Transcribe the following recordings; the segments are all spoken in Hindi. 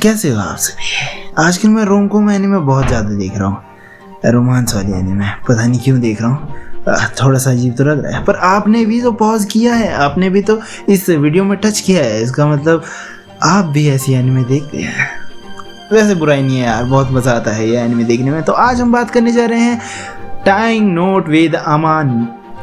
कैसे हो आप सभी? आजकल मैं रोम-कॉम एनीमे बहुत ज़्यादा देख रहा हूँ, रोमांस वाली एनीमे। पता नहीं क्यों देख रहा हूँ, थोड़ा सा अजीब तो लग रहा है। पर आपने भी तो पॉज किया है, आपने भी तो इस वीडियो में टच किया है, इसका मतलब आप भी ऐसी एनीमे देखते हैं। वैसे बुराई नहीं है यार, बहुत मज़ा आता है ये एनीमे देखने में। तो आज हम बात करने जा रहे हैं टाइंग नोट विद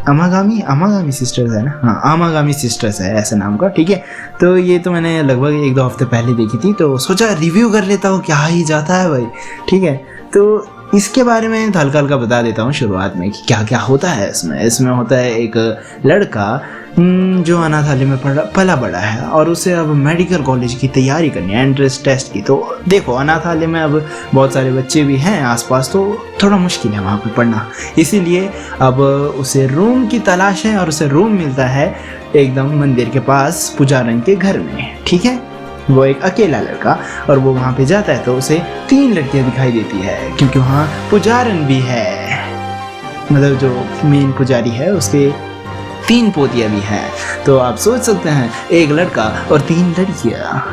अमागामी सिस्टर्स है ना, हाँ अमागामी सिस्टर्स है ऐसे नाम का, ठीक है। तो ये तो मैंने लगभग 1-2 हफ्ते पहले देखी थी, तो सोचा रिव्यू कर लेता हूँ, क्या ही जाता है भाई, ठीक है। तो इसके बारे में हल्का हल्का बता देता हूँ शुरुआत में कि क्या क्या होता है इसमें होता है एक लड़का जो अनाथालय में पला बड़ा है और उसे अब मेडिकल कॉलेज की तैयारी करनी है, एंट्रेंस टेस्ट की। तो देखो अनाथालय में अब बहुत सारे बच्चे भी हैं आसपास, तो थोड़ा मुश्किल है वहाँ पे पढ़ना, इसीलिए अब उसे रूम की तलाश है और उसे रूम मिलता है एकदम मंदिर के पास पुजारन के घर में, ठीक है। वो एक अकेला लड़का और वो वहाँ पे जाता है तो उसे 3 लड़कियाँ दिखाई देती है, क्योंकि वहाँ पुजारन भी है, मतलब जो मेन पुजारी है उसके 3 पोतियाँ भी हैं। तो आप सोच सकते हैं एक लड़का और 3 लड़कियाँ।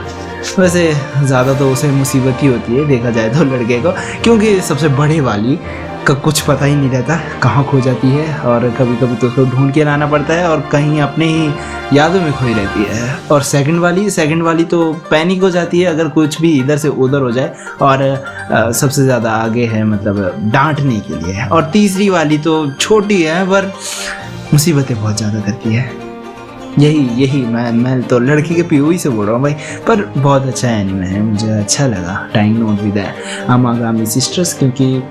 वैसे ज़्यादा तो उसे मुसीबत ही होती है देखा जाए तो लड़के को, क्योंकि सबसे बड़े वाली का कुछ पता ही नहीं रहता कहाँ खो जाती है, और कभी कभी तो उसको ढूंढ के लाना पड़ता है और कहीं अपने ही यादों में खोई रहती है। और सेकंड वाली तो पैनिक हो जाती है अगर कुछ भी इधर से उधर हो जाए, और सबसे ज़्यादा आगे है मतलब डांटने के लिए। और तीसरी वाली तो छोटी है पर मुसीबतें बहुत ज़्यादा करती है। यही मैं तो लड़की के पीओवी से बोल रहा हूँ भाई, पर बहुत अच्छा एनीमे है, मुझे अच्छा लगा टाइंग नोट विद अमागामी सिस्टर्स, क्योंकि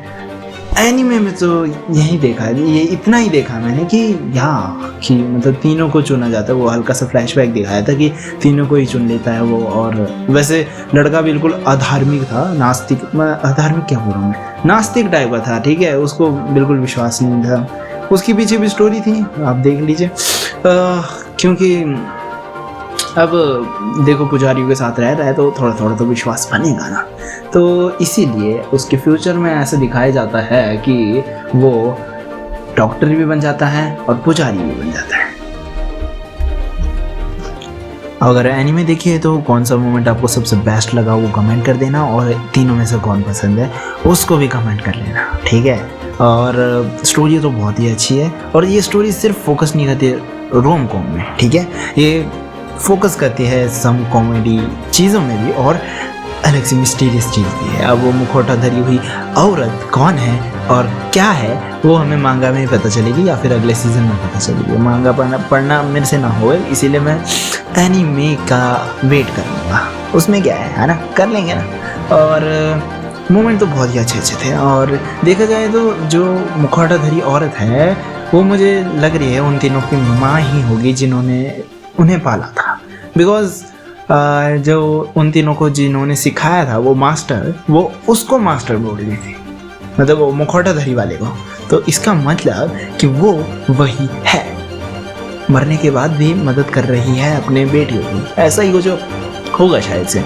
एनीमे में तो यही देखा है, ये इतना ही देखा मैंने कि मतलब तीनों को चुना जाता है। वो हल्का सा फ्लैशबैक दिखाया था कि तीनों को ही चुन लेता है वो। और वैसे लड़का बिल्कुल अधार्मिक था, नास्तिक, मैं अधार्मिक क्या बोल रहा हूँ, मैं नास्तिक टाइप का था, ठीक है। उसको बिल्कुल विश्वास नहीं था। उसके पीछे भी स्टोरी थी, आप देख लीजिए, क्योंकि अब देखो पुजारियों के साथ रह रहा है तो थोड़ा थोड़ा तो विश्वास बनेगा ना। तो इसीलिए उसके फ्यूचर में ऐसे दिखाया जाता है कि वो डॉक्टर भी बन जाता है और पुजारी भी बन जाता है। अगर एनीमे देखिए तो कौन सा मोमेंट आपको सबसे बेस्ट लगा वो कमेंट कर देना, और तीनों में से कौन पसंद है उसको भी कमेंट कर लेना, ठीक है। और स्टोरी तो बहुत ही अच्छी है, और ये स्टोरी सिर्फ फोकस नहीं करती रोम कॉम में, ठीक है, ये फोकस करती है सम कॉमेडी चीज़ों में भी, और अलग से मिस्टीरियस चीज़ भी है। अब वो मुखौटा धरी हुई औरत कौन है और क्या है वो हमें मांगा में पता चलेगी या फिर अगले सीज़न में पता चलेगी। मांगा पढ़ना मेरे से ना हो, इसीलिए मैं एनीमे का वेट करूँगा। उसमें क्या है ना, कर लेंगे ना। और मोमेंट तो बहुत ही अच्छे थे, और देखा जाए तो जो मुखौटा धरी औरत है वो मुझे लग रही है उन तीनों की माँ ही होगी जिन्होंने उन्हें पाला था, बिकॉज जो उन तीनों को जिन्होंने सिखाया था वो मास्टर, वो उसको मास्टर बोल रही थी, मतलब वो मुखौटा धरी वाले को। तो इसका मतलब कि वो वही है, मरने के बाद भी मदद कर रही है अपने बेटियों की। ऐसा ही कुछ होगा शायद से।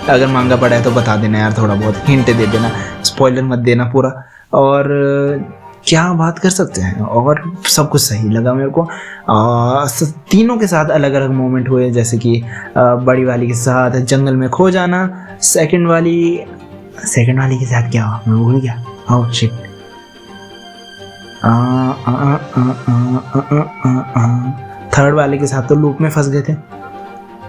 अगर मांगा पड़ा है तो बता देना यार, थोड़ा बहुत हिंट दे देना, स्पॉइलर मत देना पूरा। और क्या बात कर सकते हैं, और सब कुछ सही लगा मेरे को। तीनों के साथ अलग अलग मोमेंट हुए, जैसे कि बड़ी वाली के साथ जंगल में खो जाना, सेकंड वाली के साथ क्या हुआ मैं भूल गया, ओह शिट, थर्ड वाले के साथ तो लूप में फंस गए थे।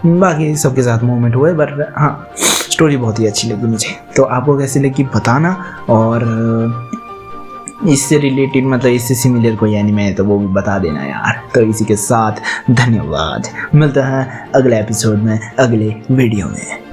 बाकी सबके साथ मोमेंट हुए, बट हाँ स्टोरी बहुत ही अच्छी लगी मुझे। तो आपको कैसी लगी बताना, और इससे रिलेटेड मतलब इससे सिमिलर कोई एनीमे है तो वो भी बता देना यार। तो इसी के साथ धन्यवाद, मिलता है अगले एपिसोड में अगले वीडियो में।